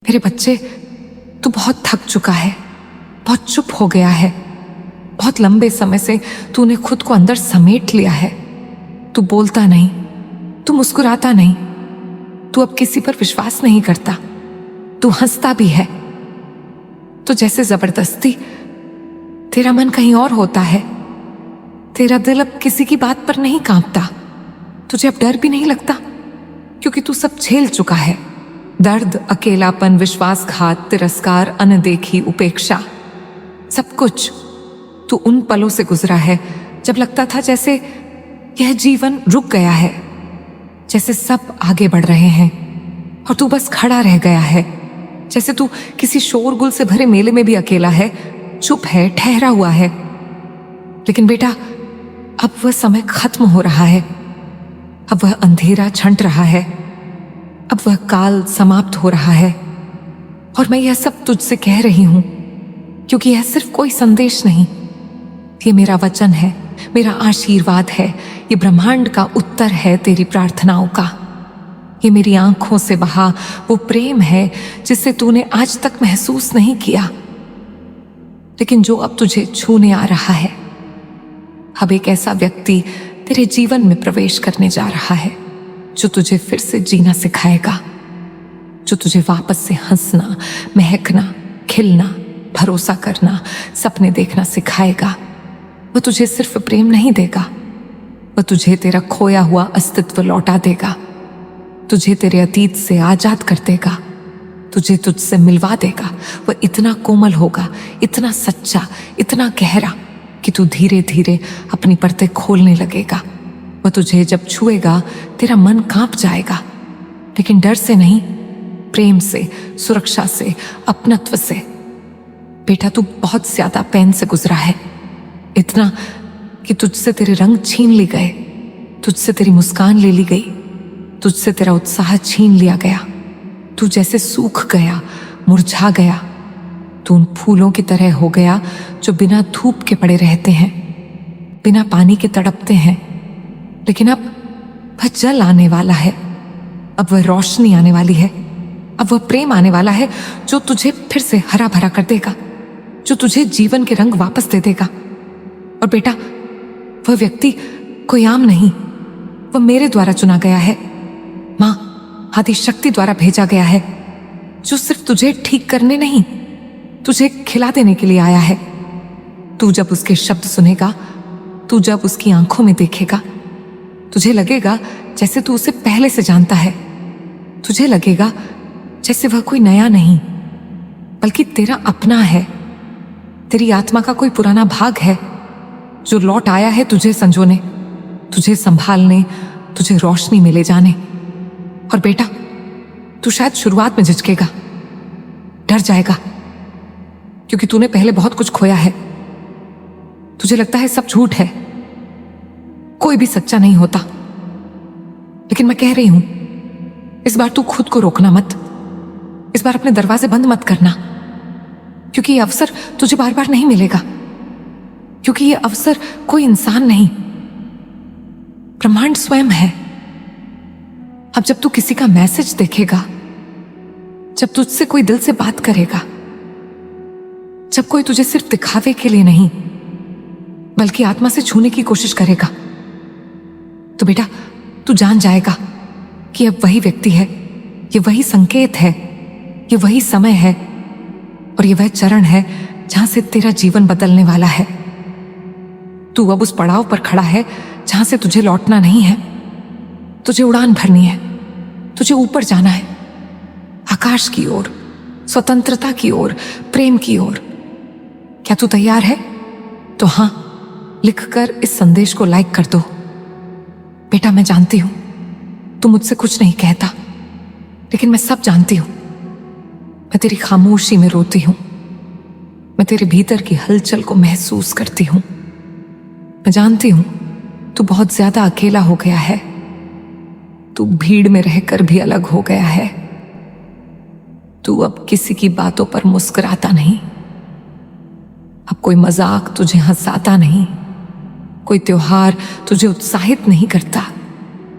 मेरे बच्चे, तू बहुत थक चुका है, बहुत चुप हो गया है। बहुत लंबे समय से तूने खुद को अंदर समेट लिया है। तू बोलता नहीं, तू मुस्कुराता नहीं, तू अब किसी पर विश्वास नहीं करता, तू हंसता भी है। तो जैसे जबरदस्ती तेरा मन कहीं और होता है। तेरा दिल अब किसी की बात पर नहीं कांपता। तुझे अब डर भी नहीं लगता, क्योंकि तू सब झेल चुका है। दर्द, अकेलापन, विश्वासघात, तिरस्कार, अनदेखी, उपेक्षा, सब कुछ तू उन पलों से गुजरा है जब लगता था जैसे यह जीवन रुक गया है, जैसे सब आगे बढ़ रहे हैं और तू बस खड़ा रह गया है। जैसे तू किसी शोरगुल से भरे मेले में भी अकेला है, चुप है, ठहरा हुआ है। लेकिन बेटा, अब वह समय खत्म हो रहा है। अब वह अंधेरा छंट रहा है। अब वह काल समाप्त हो रहा है। और मैं यह सब तुझसे कह रही हूं क्योंकि यह सिर्फ कोई संदेश नहीं, ये मेरा वचन है, मेरा आशीर्वाद है, ये ब्रह्मांड का उत्तर है तेरी प्रार्थनाओं का। ये मेरी आंखों से बहा वो प्रेम है जिसे तूने आज तक महसूस नहीं किया, लेकिन जो अब तुझे छूने आ रहा है। अब एक ऐसा व्यक्ति तेरे जीवन में प्रवेश करने जा रहा है जो तुझे फिर से जीना सिखाएगा, जो तुझे वापस से हंसना, महकना, खिलना, भरोसा करना, सपने देखना सिखाएगा। वह तुझे सिर्फ प्रेम नहीं देगा, वह तुझे तेरा खोया हुआ अस्तित्व लौटा देगा, तुझे तेरे अतीत से आजाद कर देगा, तुझे तुझसे मिलवा देगा। वह इतना कोमल होगा, इतना सच्चा, इतना गहरा कि तू धीरे धीरे अपनी परतें खोलने लगेगा। वह तुझे जब छुएगा तेरा मन कांप जाएगा, लेकिन डर से नहीं, प्रेम से, सुरक्षा से, अपनत्व से। बेटा, तू बहुत ज्यादा पेन से गुजरा है, इतना कि तुझसे तेरे रंग छीन लिए गए, तुझसे तेरी मुस्कान ले ली गई, तुझसे तेरा उत्साह छीन लिया गया। तू जैसे सूख गया, मुरझा गया। तू उन फूलों की तरह हो गया जो बिना धूप के पड़े रहते हैं, बिना पानी के तड़पते हैं। लेकिन अब वह जल आने वाला है, अब वह रोशनी आने वाली है, अब वह प्रेम आने वाला है जो तुझे फिर से हरा भरा कर देगा, जो तुझे जीवन के रंग वापस दे देगा। और बेटा, वह व्यक्ति कोई आम नहीं, वह मेरे द्वारा चुना गया है, मां आदि शक्ति द्वारा भेजा गया है, जो सिर्फ तुझे ठीक करने नहीं, तुझे खिला देने के लिए आया है। तू जब उसके शब्द सुनेगा, तू जब उसकी आंखों में देखेगा, तुझे लगेगा जैसे तू उसे पहले से जानता है। तुझे लगेगा जैसे वह कोई नया नहीं, बल्कि तेरा अपना है, तेरी आत्मा का कोई पुराना भाग है जो लौट आया है तुझे संजोने, तुझे संभालने, तुझे रोशनी में ले जाने। और बेटा, तू शायद शुरुआत में झिझकेगा, डर जाएगा, क्योंकि तूने पहले बहुत कुछ खोया है। तुझे लगता है सब झूठ है, कोई भी सच्चा नहीं होता। लेकिन मैं कह रही हूं, इस बार तू खुद को रोकना मत, इस बार अपने दरवाजे बंद मत करना, क्योंकि ये अवसर तुझे बार बार नहीं मिलेगा, क्योंकि ये अवसर कोई इंसान नहीं, ब्रह्मांड स्वयं है। अब जब तू किसी का मैसेज देखेगा, जब तुझसे कोई दिल से बात करेगा, जब कोई तुझे सिर्फ दिखावे के लिए नहीं बल्कि आत्मा से छूने की कोशिश करेगा, तो बेटा तू जान जाएगा कि अब वही व्यक्ति है, ये वही संकेत है, ये वही समय है और ये वह चरण है जहां से तेरा जीवन बदलने वाला है। तू अब उस पड़ाव पर खड़ा है जहां से तुझे लौटना नहीं है, तुझे उड़ान भरनी है, तुझे ऊपर जाना है, आकाश की ओर, स्वतंत्रता की ओर, प्रेम की ओर। क्या तू तैयार है? तो हां, लिखकर इस संदेश को लाइक कर दो। बेटा, मैं जानती हूं तू मुझसे कुछ नहीं कहता, लेकिन मैं सब जानती हूं। मैं तेरी खामोशी में रोती हूं, मैं तेरे भीतर की हलचल को महसूस करती हूं। मैं जानती हूं तू बहुत ज्यादा अकेला हो गया है, तू भीड़ में रहकर भी अलग हो गया है। तू अब किसी की बातों पर मुस्कुराता नहीं, अब कोई मजाक तुझे हंसाता नहीं, कोई त्योहार तुझे उत्साहित नहीं करता,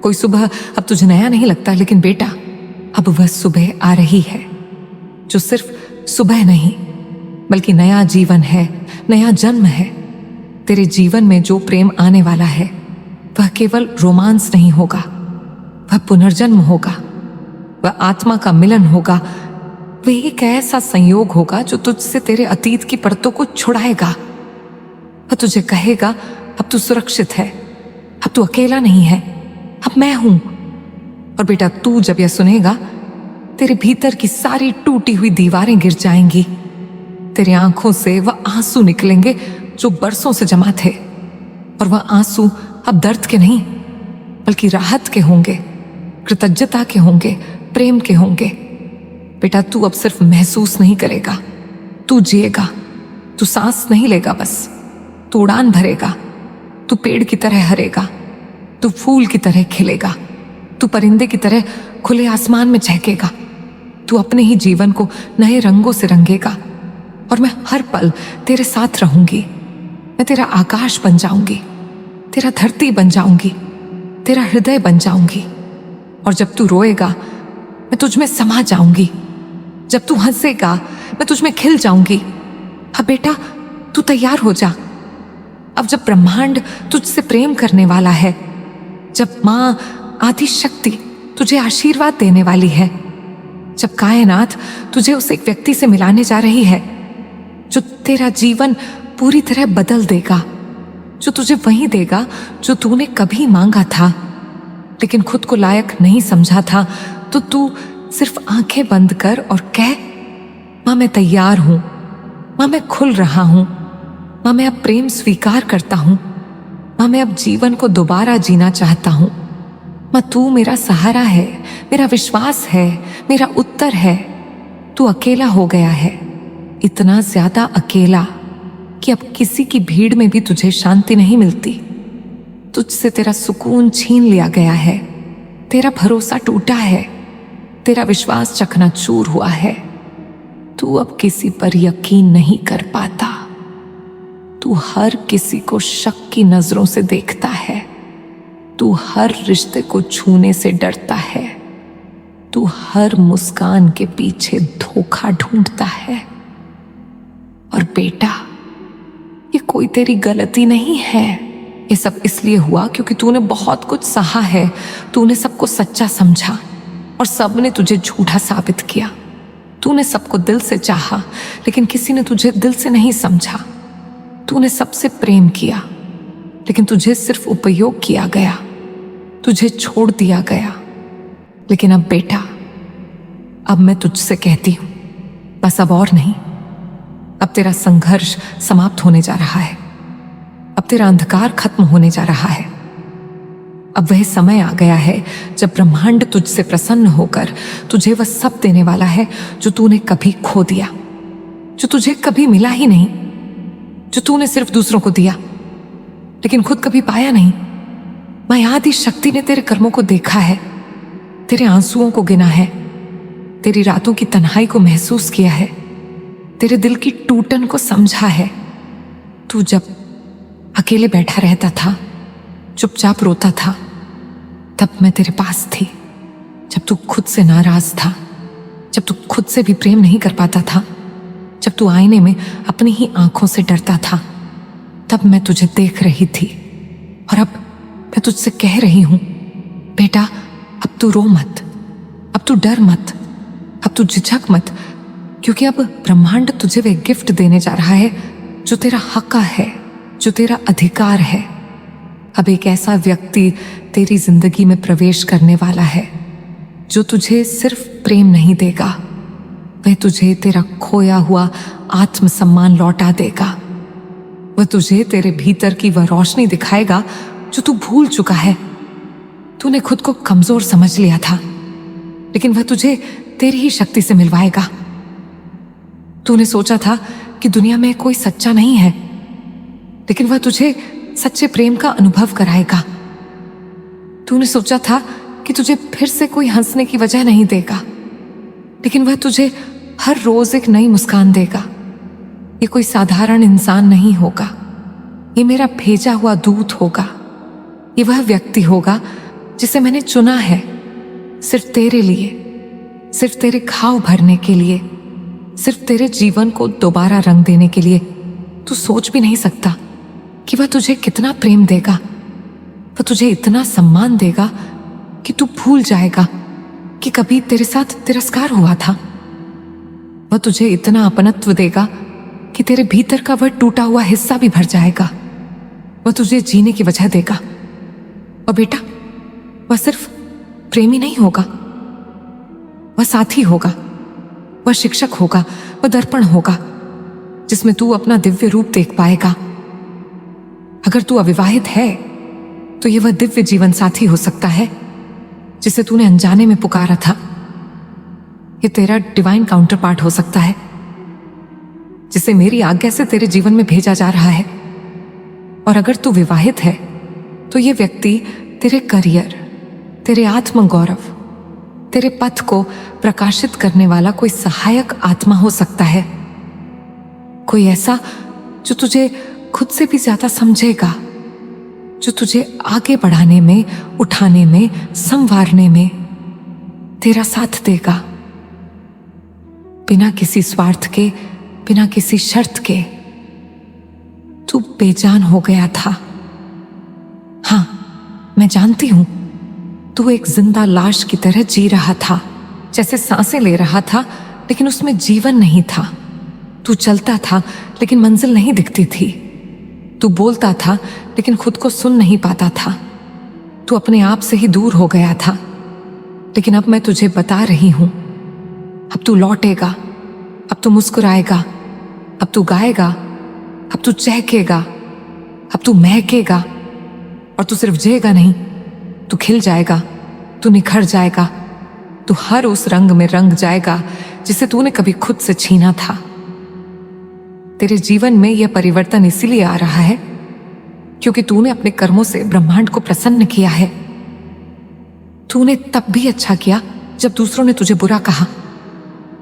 कोई सुबह अब तुझे नया नहीं लगता। लेकिन बेटा, अब वह सुबह आ रही है, जो सिर्फ सुबह नहीं बल्कि नया जीवन है, नया जन्म है। तेरे जीवन में जो प्रेम आने वाला है वह केवल रोमांस नहीं होगा, वह पुनर्जन्म होगा, वह आत्मा का मिलन होगा, वह एक ऐसा संयोग होगा जो तुझसे तेरे अतीत की परतों को छुड़ाएगा। वह तुझे कहेगा अब तू सुरक्षित है, अब तू अकेला नहीं है, अब मैं हूं। और बेटा तू जब यह सुनेगा तेरे भीतर की सारी टूटी हुई दीवारें गिर जाएंगी, तेरे आंखों से वह आंसू निकलेंगे जो बरसों से जमा थे। और वह आंसू अब दर्द के नहीं बल्कि राहत के होंगे, कृतज्ञता के होंगे, प्रेम के होंगे। बेटा तू अब सिर्फ महसूस नहीं करेगा, तू जिएगा। तू सांस नहीं लेगा बस, तू उड़ान भरेगा। तू पेड़ की तरह हरेगा, तू फूल की तरह खिलेगा, तू परिंदे की तरह खुले आसमान में चहकेगा। तू अपने ही जीवन को नए रंगों से रंगेगा। और मैं हर पल तेरे साथ रहूंगी। मैं तेरा आकाश बन जाऊंगी, तेरा धरती बन जाऊंगी, तेरा हृदय बन जाऊंगी। और जब तू रोएगा मैं तुझ में समा जाऊंगी, जब तू हंसेगा मैं तुझ में खिल जाऊंगी। अब बेटा तू तैयार हो जा। अब जब ब्रह्मांड तुझसे प्रेम करने वाला है, जब मां आदि शक्ति तुझे आशीर्वाद देने वाली है, जब कायनात तुझे उस एक व्यक्ति से मिलाने जा रही है जो तेरा जीवन पूरी तरह बदल देगा, जो तुझे वही देगा जो तूने कभी मांगा था लेकिन खुद को लायक नहीं समझा था, तो तू सिर्फ आंखें बंद कर और कह, मां मैं तैयार हूं, मां मैं खुल रहा हूं, मां मैं अब प्रेम स्वीकार करता हूं, मां मैं अब जीवन को दोबारा जीना चाहता हूं। मां तू मेरा सहारा है, मेरा विश्वास है, मेरा उत्तर है। तू अकेला हो गया है, इतना ज्यादा अकेला कि अब किसी की भीड़ में भी तुझे शांति नहीं मिलती। तुझसे तेरा सुकून छीन लिया गया है, तेरा भरोसा टूटा है, तेरा विश्वास चकनाचूर हुआ है। तू अब किसी पर यकीन नहीं कर पाता। तू हर किसी को शक की नजरों से देखता है। तू हर रिश्ते को छूने से डरता है। तू हर मुस्कान के पीछे धोखा ढूंढता है। और बेटा ये कोई तेरी गलती नहीं है, ये सब इसलिए हुआ क्योंकि तूने बहुत कुछ सहा है। तूने सबको सच्चा समझा और सबने तुझे झूठा साबित किया। तूने सबको दिल से चाहा लेकिन किसी ने तुझे दिल से नहीं समझा। तूने सबसे प्रेम किया लेकिन तुझे सिर्फ उपयोग किया गया, तुझे छोड़ दिया गया। लेकिन अब बेटा, अब मैं तुझसे कहती हूं, बस अब और नहीं। अब तेरा संघर्ष समाप्त होने जा रहा है। अब तेरा अंधकार खत्म होने जा रहा है। अब वह समय आ गया है जब ब्रह्मांड तुझसे प्रसन्न होकर तुझे वह सब देने वाला है जो तूने कभी खो दिया, जो तुझे कभी मिला ही नहीं, जो तूने सिर्फ दूसरों को दिया लेकिन खुद कभी पाया नहीं। मैं आदि शक्ति ने तेरे कर्मों को देखा है, तेरे आंसुओं को गिना है, तेरी रातों की तन्हाई को महसूस किया है, तेरे दिल की टूटन को समझा है। तू जब अकेले बैठा रहता था, चुपचाप रोता था, तब मैं तेरे पास थी। जब तू खुद से नाराज था, जब तू खुद से भी प्रेम नहीं कर पाता था, जब तू आईने में अपनी ही आंखों से डरता था, तब मैं तुझे देख रही थी। और अब मैं तुझसे कह रही हूं, बेटा अब तू रो मत, अब तू डर मत, अब तू झिझक मत, क्योंकि अब ब्रह्मांड तुझे वह गिफ्ट देने जा रहा है जो तेरा हक है, जो तेरा अधिकार है। अब एक ऐसा व्यक्ति तेरी जिंदगी में प्रवेश करने वाला है जो तुझे सिर्फ प्रेम नहीं देगा, वह तुझे तेरा खोया हुआ आत्मसम्मान लौटा देगा। वह तुझे तेरे भीतर की वह रोशनी दिखाएगा जो तू भूल चुका है। तूने खुद को कमजोर समझ लिया था, लेकिन वह तुझे तेरी ही शक्ति से मिलवाएगा। तूने सोचा था कि दुनिया में कोई सच्चा नहीं है, लेकिन वह तुझे सच्चे प्रेम का अनुभव कराएगा। तूने सोचा था कि तुझे फिर से कोई हंसने की वजह नहीं देगा, लेकिन वह तुझे हर रोज एक नई मुस्कान देगा। ये कोई साधारण इंसान नहीं होगा, ये मेरा भेजा हुआ दूत होगा। ये वह व्यक्ति होगा जिसे मैंने चुना है सिर्फ तेरे लिए, सिर्फ तेरे घाव भरने के लिए, सिर्फ तेरे जीवन को दोबारा रंग देने के लिए। तू सोच भी नहीं सकता कि वह तुझे कितना प्रेम देगा। वह तुझे इतना सम्मान देगा कि तू भूल जाएगा कि कभी तेरे साथ तिरस्कार हुआ था। वह तुझे इतना अपनत्व देगा कि तेरे भीतर का वह टूटा हुआ हिस्सा भी भर जाएगा। वह तुझे जीने की वजह देगा। और बेटा, वह सिर्फ प्रेमी नहीं होगा, वह साथी होगा, वह शिक्षक होगा, वह दर्पण होगा जिसमें तू अपना दिव्य रूप देख पाएगा। अगर तू अविवाहित है तो ये वह दिव्य जीवन साथी हो सकता है जिसे तूने अनजाने में पुकारा था। ये तेरा डिवाइन काउंटर पार्ट हो सकता है जिसे मेरी आज्ञा से तेरे जीवन में भेजा जा रहा है। और अगर तू विवाहित है तो ये व्यक्ति तेरे करियर, तेरे आत्म गौरव, तेरे पथ को प्रकाशित करने वाला कोई सहायक आत्मा हो सकता है। कोई ऐसा जो तुझे खुद से भी ज्यादा समझेगा, जो तुझे आगे बढ़ाने में, उठाने में, संवारने में तेरा साथ देगा, बिना किसी स्वार्थ के, बिना किसी शर्त के। तू बेजान हो गया था। हां, मैं जानती हूं, तू एक जिंदा लाश की तरह जी रहा था, जैसे सांसें ले रहा था लेकिन उसमें जीवन नहीं था। तू चलता था लेकिन मंजिल नहीं दिखती थी। तू बोलता था लेकिन खुद को सुन नहीं पाता था। तू अपने आप से ही दूर हो गया था। लेकिन अब मैं तुझे बता रही हूं, अब तू लौटेगा, अब तू मुस्कुराएगा, अब तू गाएगा, अब तू चहकेगा, अब तू महकेगा। और तू सिर्फ जिएगा नहीं, तू खिल जाएगा, तू निखर जाएगा, तू हर उस रंग में रंग जाएगा जिसे तूने कभी खुद से छीना था। तेरे जीवन में यह परिवर्तन इसीलिए आ रहा है क्योंकि तूने अपने कर्मों से ब्रह्मांड को प्रसन्न किया है। तूने तब भी अच्छा किया जब दूसरों ने तुझे बुरा कहा।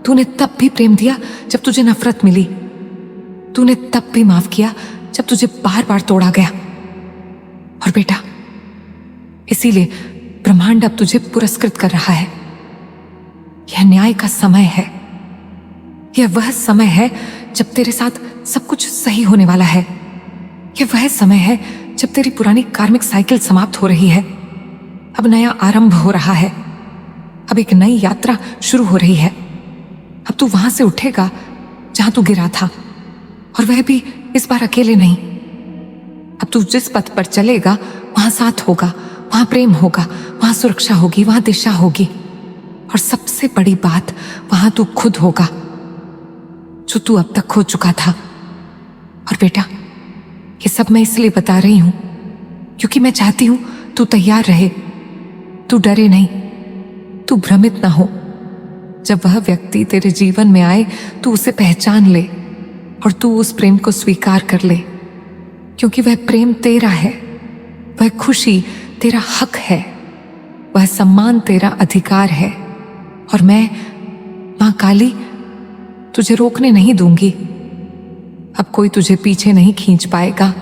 तूने तब भी प्रेम दिया जब तुझे नफरत मिली। तूने तब भी माफ किया जब तुझे बार बार तोड़ा गया। और बेटा, इसीलिए ब्रह्मांड अब तुझे पुरस्कृत कर रहा है। यह न्याय का समय है। यह वह समय है जब तेरे साथ सब कुछ सही होने वाला है। यह वह समय है जब तेरी पुरानी कार्मिक साइकिल समाप्त हो रही है। अब नया आरंभ हो रहा है। अब एक नई यात्रा शुरू हो रही है। अब तू वहां से उठेगा जहां तू गिरा था, और वह भी इस बार अकेले नहीं। अब तू जिस पथ पर चलेगा वहां साथ होगा, वहां प्रेम होगा, वहां सुरक्षा होगी, वहां दिशा होगी। और सबसे बड़ी बात, वहां तू खुद होगा जो तू अब तक खो चुका था। और बेटा, ये सब मैं इसलिए बता रही हूं क्योंकि मैं चाहती हूं तू तैयार रहे, तू डरे नहीं, तू भ्रमित ना हो। जब वह व्यक्ति तेरे जीवन में आए तू उसे पहचान ले और तू उस प्रेम को स्वीकार कर ले, क्योंकि वह प्रेम तेरा है, वह खुशी तेरा हक है, वह सम्मान तेरा अधिकार है। और मैं, मां काली, तुझे रोकने नहीं दूंगी। अब कोई तुझे पीछे नहीं खींच पाएगा।